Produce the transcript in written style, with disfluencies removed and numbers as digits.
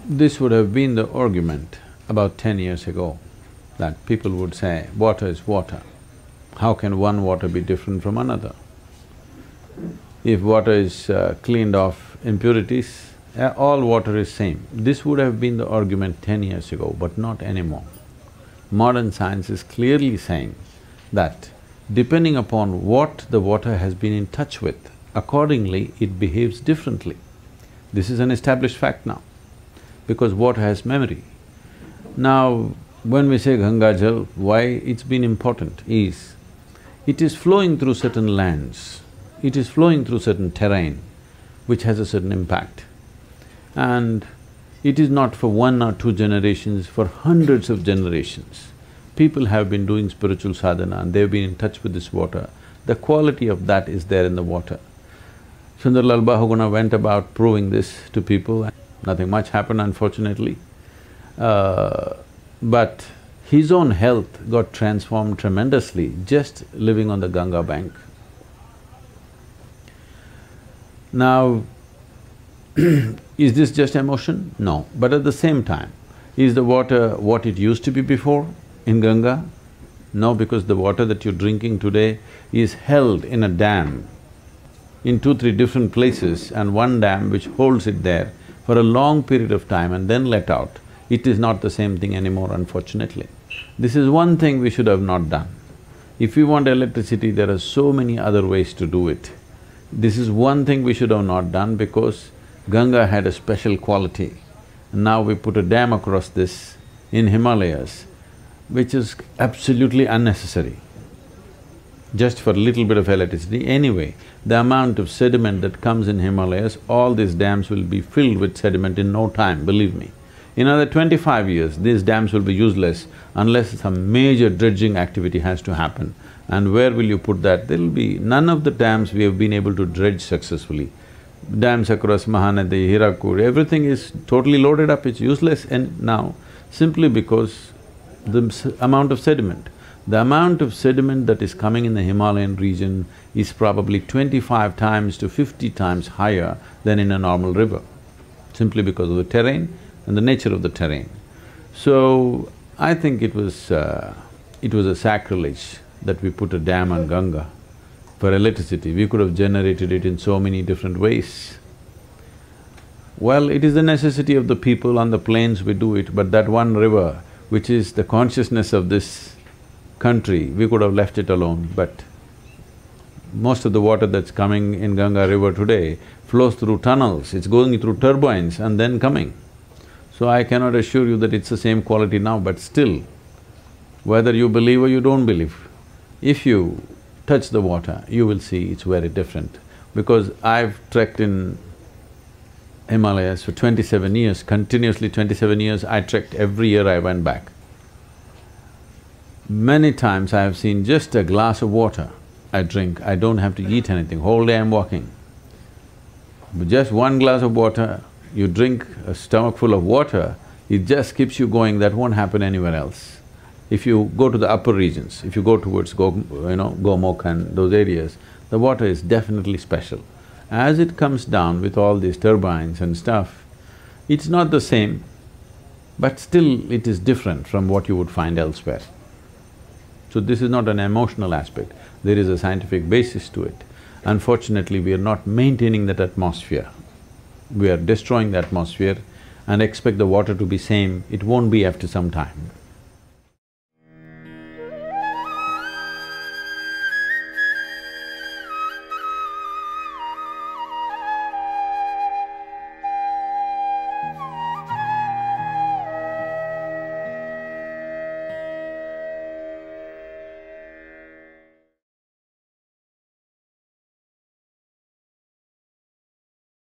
This would have been the argument about 10 years ago, that people would say, water is water. How can one water be different from another? If water is cleaned of impurities, all water is same. This would have been the argument 10 years ago, but not anymore. Modern science is clearly saying that depending upon what the water has been in touch with, accordingly it behaves differently. This is an established fact now, because water has memory. Now, when we say Ganga Jal, why it's been important is, it is flowing through certain lands, it is flowing through certain terrain which has a certain impact. And it is not for 1 or 2 generations, for hundreds of generations. People have been doing spiritual sadhana and they've been in touch with this water. The quality of that is there in the water. Sundarlal Bahuguna went about proving this to people. Nothing much happened, unfortunately. But his own health got transformed tremendously just living on the Ganga bank. Now, is this just emotion? No. But at the same time, is the water what it used to be before in Ganga? No, because the water that you're drinking today is held in a dam in 2-3 different places, and one dam which holds it there for a long period of time and then let out. It is not the same thing anymore, unfortunately. This is one thing we should have not done. If we want electricity, there are so many other ways to do it. This is one thing we should have not done because Ganga had a special quality. Now we put a dam across this in Himalayas, which is absolutely unnecessary, just for a little bit of electricity. Anyway, the amount of sediment that comes in Himalayas, all these dams will be filled with sediment in no time, believe me. In another 25 years, these dams will be useless unless some major dredging activity has to happen. And where will you put that? There'll be… none of the dams we have been able to dredge successfully. Dams across Mahanadi, Hirakud, everything is totally loaded up, it's useless and now, simply because the amount of sediment. The amount of sediment that is coming in the Himalayan region is probably 25 times to 50 times higher than in a normal river, simply because of the terrain and the nature of the terrain. So, I think it was a sacrilege that we put a dam on Ganga for electricity. We could have generated it in so many different ways. Well, it is the necessity of the people on the plains we do it, but that one river, which is the consciousness of this country, we could have left it alone, but most of the water that's coming in Ganga river today flows through tunnels, it's going through turbines and then coming. So I cannot assure you that it's the same quality now, but still, whether you believe or you don't believe, if you touch the water, you will see it's very different. Because I've trekked in Himalayas for 27 years, continuously 27 years, I trekked every year I went back. Many times I have seen just a glass of water I drink, I don't have to eat anything, whole day I'm walking. But just one glass of water, you drink a stomach full of water, it just keeps you going, that won't happen anywhere else. If you go to the upper regions, if you go towards Gomokh and those areas, the water is definitely special. As it comes down with all these turbines and stuff, it's not the same, but still it is different from what you would find elsewhere. So this is not an emotional aspect, there is a scientific basis to it. Unfortunately, we are not maintaining that atmosphere. We are destroying the atmosphere and expect the water to be same, it won't be after some time.